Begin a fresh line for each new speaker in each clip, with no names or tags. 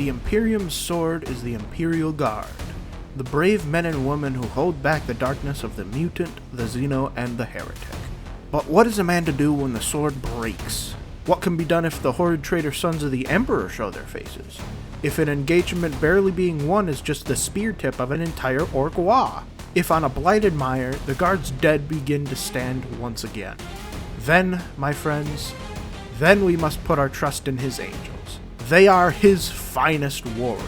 The Imperium's sword is the Imperial Guard, the brave men and women who hold back the darkness of the mutant, the Xeno, and the heretic. But what is a man to do when the sword breaks? What can be done if the horrid traitor sons of the Emperor show their faces? If an engagement barely being won is just the spear tip of an entire orc war? If on a blighted mire, the guard's dead begin to stand once again? Then, my friends, then we must put our trust in his angels. They are his finest warriors,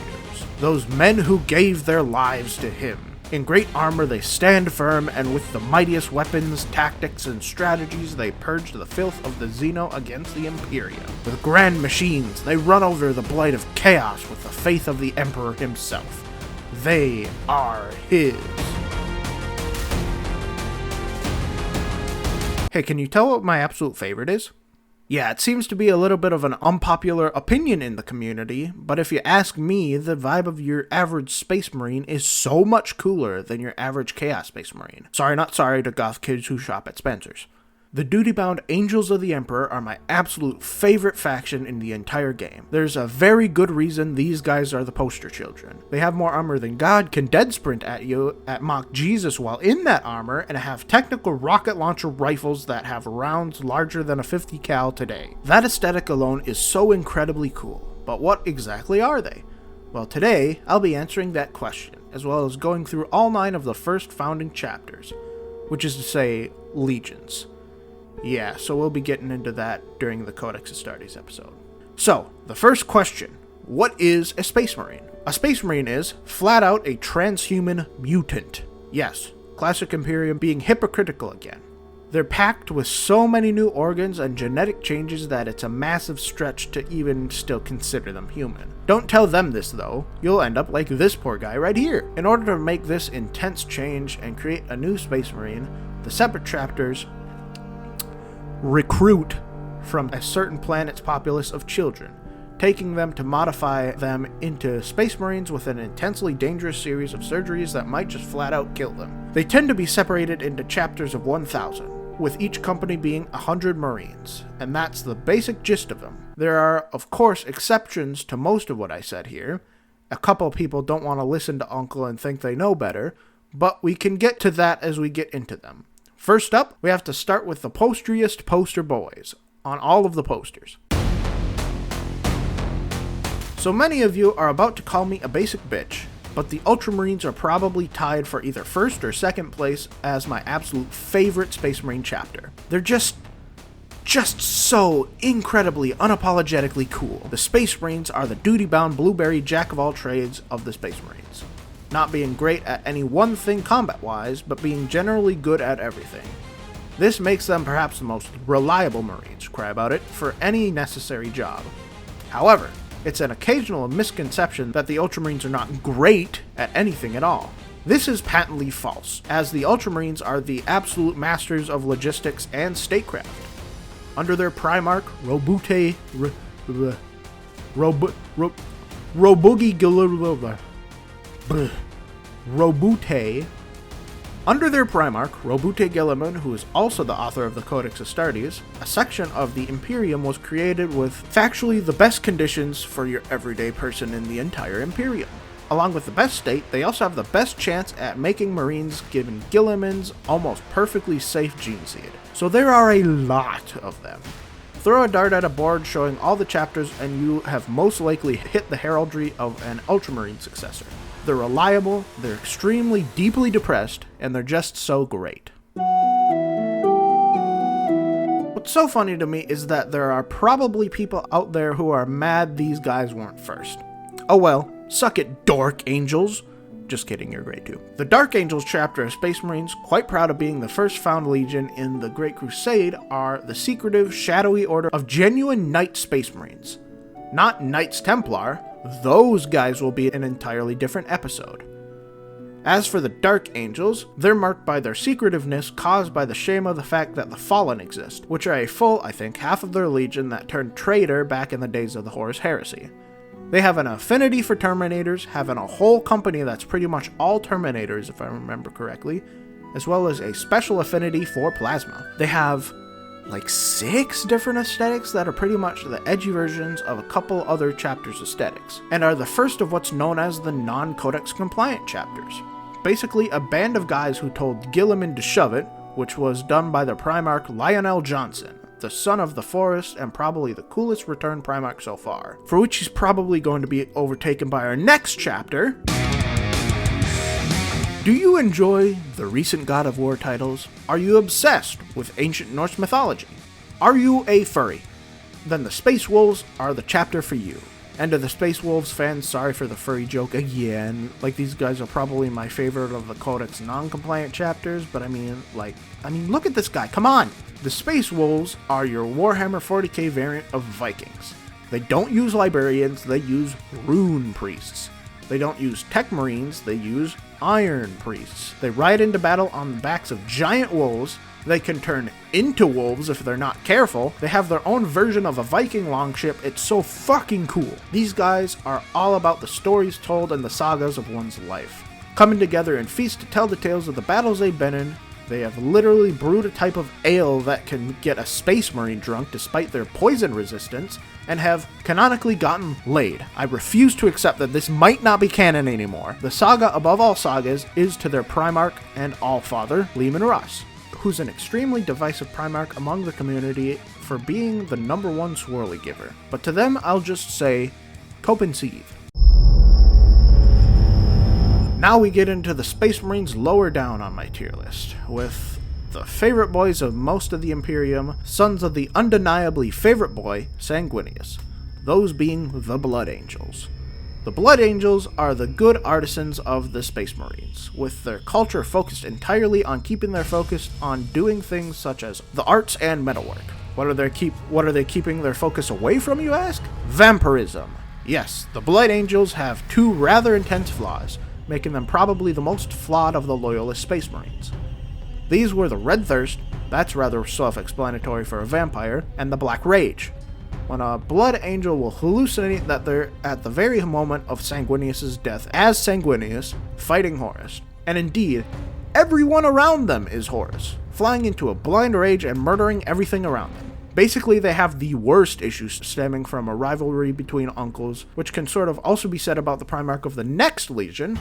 those men who gave their lives to him. In great armor they stand firm, and with the mightiest weapons, tactics, and strategies they purge the filth of the Xeno against the Imperium. With grand machines, they run over the blight of chaos with the faith of the Emperor himself. They are his. Hey, can you tell what my absolute favorite is? Yeah, it seems to be a little bit of an unpopular opinion in the community, but if you ask me, the vibe of your average Space Marine is so much cooler than your average Chaos Space Marine. Sorry, not sorry to goth kids who shop at Spencer's. The duty-bound Angels of the Emperor are my absolute favorite faction in the entire game. There's a very good reason these guys are the poster children. They have more armor than God, can dead sprint at you at Mach Jesus while in that armor, and have technical rocket launcher rifles that have rounds larger than a 50 cal today. That aesthetic alone is so incredibly cool, but what exactly are they? Well, today, I'll be answering that question, as well as going through all 9 of the first founding chapters, which is to say, legions. Yeah, so we'll be getting into that during the Codex Astartes episode. So, the first question, what is a Space Marine? A Space Marine is, flat out, a transhuman mutant. Yes, classic Imperium being hypocritical again. They're packed with so many new organs and genetic changes that it's a massive stretch to even still consider them human. Don't tell them this though, you'll end up like this poor guy right here. In order to make this intense change and create a new Space Marine, the separate chapters recruit from a certain planet's populace of children, taking them to modify them into Space Marines with an intensely dangerous series of surgeries that might just flat out kill them. They tend to be separated into chapters of 1,000, with each company being 100 Marines, and that's the basic gist of them. There are, of course, exceptions to most of what I said here. A couple people don't want to listen to Uncle and think they know better, but we can get to that as we get into them. First up, we have to start with the posteriest poster boys, on all of the posters. So many of you are about to call me a basic bitch, but the Ultramarines are probably tied for either first or second place as my absolute favorite Space Marine chapter. They're just so incredibly unapologetically cool. The Space Marines are the duty-bound blueberry jack-of-all-trades of the Space Marines. Not being great at any one thing combat-wise, but being generally good at everything. This makes them perhaps the most reliable Marines, cry about it, for any necessary job. However, it's an occasional misconception that the Ultramarines are not great at anything at all. This is patently false, as the Ultramarines are the absolute masters of logistics and statecraft. Under their Primarch, Under their Primarch, Robute Guilliman, who is also the author of the Codex Astartes, a section of the Imperium was created with factually the best conditions for your everyday person in the entire Imperium. Along with the best state, they also have the best chance at making Marines given Guilliman's almost perfectly safe gene seed. So there are a lot of them. Throw a dart at a board showing all the chapters and you have most likely hit the heraldry of an Ultramarine successor. They're reliable, they're extremely deeply depressed, and they're just so great. What's so funny to me is that there are probably people out there who are mad these guys weren't first. Oh well, suck it, Dark Angels. Just kidding, you're great too. The Dark Angels chapter of Space Marines, quite proud of being the first found legion in the Great Crusade, are the secretive, shadowy order of genuine Knight Space Marines. Not Knights Templar, those guys will be an entirely different episode. As for the Dark Angels, they're marked by their secretiveness caused by the shame of the fact that the Fallen exist, which are a full, I think, half of their legion that turned traitor back in the days of the Horus Heresy. They have an affinity for Terminators, having a whole company that's pretty much all Terminators, if I remember correctly, as well as a special affinity for Plasma. They have like 6 different aesthetics that are pretty much the edgy versions of a couple other chapters' aesthetics, and are the first of what's known as the non-codex compliant chapters. Basically a band of guys who told Gilliman to shove it, which was done by the Primarch Lionel Johnson, the son of the Forest and probably the coolest returned Primarch so far, for which he's probably going to be overtaken by our next chapter. Do you enjoy the recent God of War titles? Are you obsessed with ancient Norse mythology? Are you a furry? Then the Space Wolves are the chapter for you. And to the Space Wolves fans, sorry for the furry joke again. Like, these guys are probably my favorite of the Codex non-compliant chapters, but I mean, look at this guy, come on! The Space Wolves are your Warhammer 40k variant of Vikings. They don't use librarians, they use rune priests. They don't use tech marines, they use iron priests. They ride into battle on the backs of giant wolves. They can turn into wolves if they're not careful. They have their own version of a Viking longship. It's so fucking cool. These guys are all about the stories told and the sagas of one's life, coming together in feasts to tell the tales of the battles they've been in. They have literally brewed a type of ale that can get a space marine drunk despite their poison resistance, and have canonically gotten laid. I refuse to accept that this might not be canon anymore. The saga above all sagas is to their Primarch and Allfather, Leman Russ, who's an extremely divisive Primarch among the community for being the #1 swirly giver. But to them, I'll just say, cope and seethe. Now we get into the Space Marines lower down on my tier list, with the favorite boys of most of the Imperium, sons of the undeniably favorite boy, Sanguinius, those being the Blood Angels. The Blood Angels are the good artisans of the Space Marines, with their culture focused entirely on keeping their focus on doing things such as the arts and metalwork. What are they keeping their focus away from, you ask? Vampirism. Yes, the Blood Angels have 2 rather intense flaws, making them probably the most flawed of the loyalist Space Marines. These were the Red Thirst, that's rather self-explanatory for a vampire, and the Black Rage, when a Blood Angel will hallucinate that they're at the very moment of Sanguinius' death as Sanguinius, fighting Horus. And indeed, everyone around them is Horus, flying into a blind rage and murdering everything around them. Basically, they have the worst issues stemming from a rivalry between uncles, which can sort of also be said about the Primarch of the next Legion.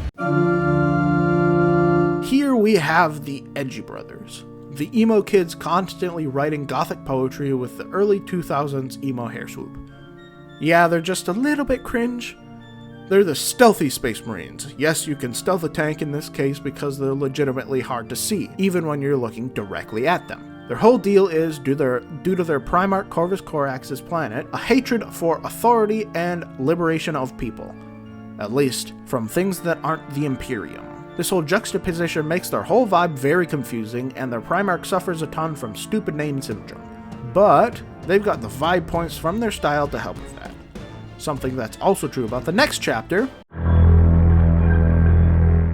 Here we have the Edgy Brothers, the emo kids constantly writing gothic poetry with the early 2000s emo hair swoop. Yeah, they're just a little bit cringe. They're the stealthy Space Marines. Yes, you can stealth a tank in this case because they're legitimately hard to see, even when you're looking directly at them. Their whole deal is, due to their Primarch Corvus Corax's planet, a hatred for authority and liberation of people. At least, from things that aren't the Imperium. This whole juxtaposition makes their whole vibe very confusing, and their Primarch suffers a ton from stupid name syndrome. But they've got the vibe points from their style to help with that. Something that's also true about the next chapter.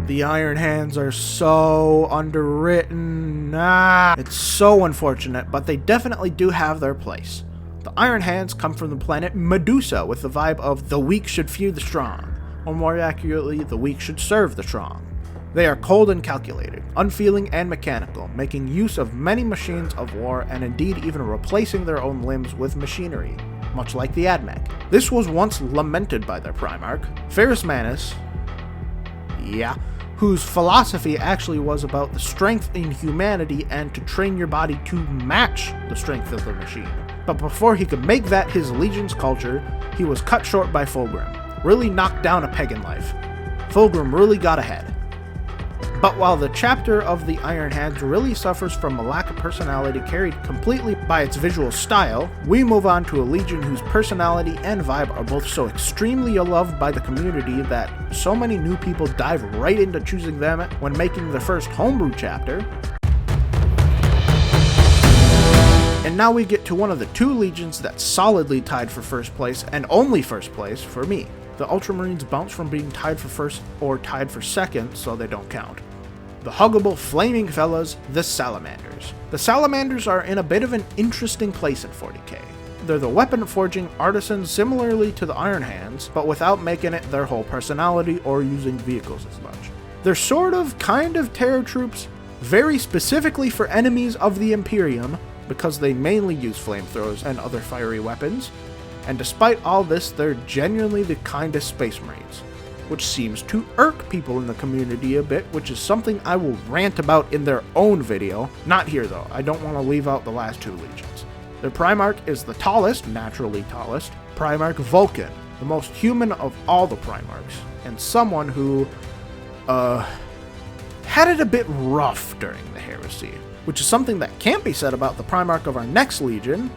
The Iron Hands are so underwritten. It's so unfortunate, but they definitely do have their place. The Iron Hands come from the planet Medusa with the vibe of the weak should fear the strong, or more accurately, the weak should serve the strong. They are cold and calculated, unfeeling and mechanical, making use of many machines of war and indeed even replacing their own limbs with machinery, much like the AdMech. This was once lamented by their Primarch, Ferrus Manus, whose philosophy actually was about the strength in humanity and to train your body to match the strength of the machine. But before he could make that his legion's culture, he was cut short by Fulgrim, really knocked down a peg in life. Fulgrim really got ahead. But while the chapter of the Iron Hands really suffers from a lack of personality carried completely by its visual style, we move on to a legion whose personality and vibe are both so extremely loved by the community that so many new people dive right into choosing them when making their first homebrew chapter. And now we get to one of the 2 legions that's solidly tied for first place, and only first place for me. The Ultramarines bounce from being tied for first or tied for second, so they don't count. The huggable flaming fellas, the Salamanders. The Salamanders are in a bit of an interesting place in 40k. They're the weapon forging artisans similarly to the Iron Hands, but without making it their whole personality or using vehicles as much. They're kind of terror troops, very specifically for enemies of the Imperium, because they mainly use flamethrowers and other fiery weapons, and despite all this, they're genuinely the kindest Space Marines, which seems to irk people in the community a bit, which is something I will rant about in their own video. Not here though, I don't want to leave out the last two legions. Their Primarch is the tallest, naturally tallest, Primarch Vulcan, the most human of all the Primarchs, and someone who, had it a bit rough during the Heresy, which is something that can't be said about the Primarch of our next legion.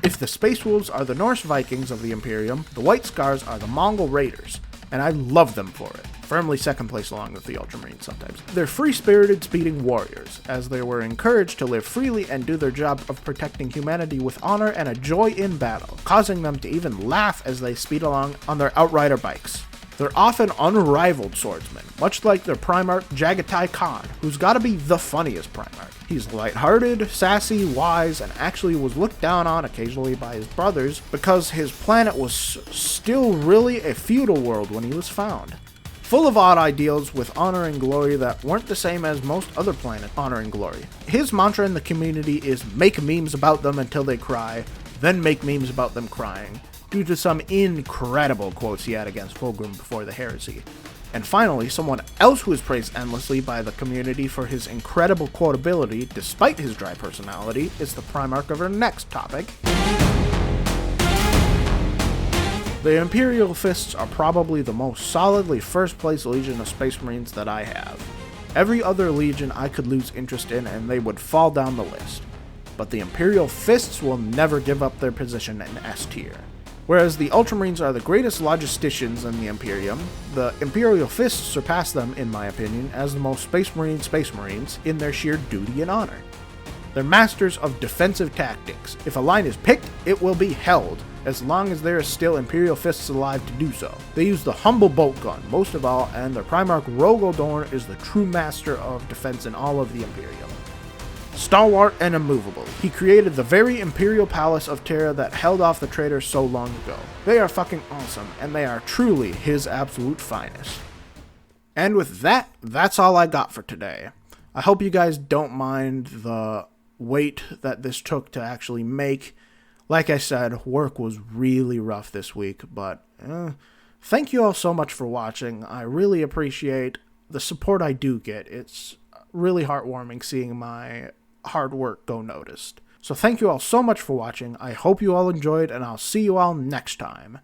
If the Space Wolves are the Norse Vikings of the Imperium, the White Scars are the Mongol Raiders, and I love them for it. Firmly second place along with the Ultramarines sometimes. They're free-spirited, speeding warriors, as they were encouraged to live freely and do their job of protecting humanity with honor and a joy in battle, causing them to even laugh as they speed along on their Outrider bikes. They're often unrivaled swordsmen, much like their Primarch Jagatai Khan, who's gotta be the funniest Primarch. He's lighthearted, sassy, wise, and actually was looked down on occasionally by his brothers because his planet was still really a feudal world when he was found. Full of odd ideals with honor and glory that weren't the same as most other planet honor and glory. His mantra in the community is make memes about them until they cry, then make memes about them crying, due to some incredible quotes he had against Fulgrim before the Heresy. And finally, someone else who is praised endlessly by the community for his incredible quotability, despite his dry personality, is the Primarch of our next topic. The Imperial Fists are probably the most solidly first-place Legion of Space Marines that I have. Every other Legion I could lose interest in and they would fall down the list. But the Imperial Fists will never give up their position in S tier. Whereas the Ultramarines are the greatest logisticians in the Imperium, the Imperial Fists surpass them, in my opinion, as the most Space Marines in their sheer duty and honor. They're masters of defensive tactics. If a line is picked, it will be held, as long as there is still Imperial Fists alive to do so. They use the humble bolt gun, most of all, and their Primarch Rogaldorn is the true master of defense in all of the Imperium. Stalwart and immovable, he created the very Imperial Palace of Terra that held off the traitors so long ago. They are fucking awesome, and they are truly his absolute finest. And with that, that's all I got for today. I hope you guys don't mind the wait that this took to actually make. Like I said, work was really rough this week, but thank you all so much for watching. I really appreciate the support I do get. It's really heartwarming seeing my hard work go noticed. So thank you all so much for watching. I hope you all enjoyed, and I'll see you all next time.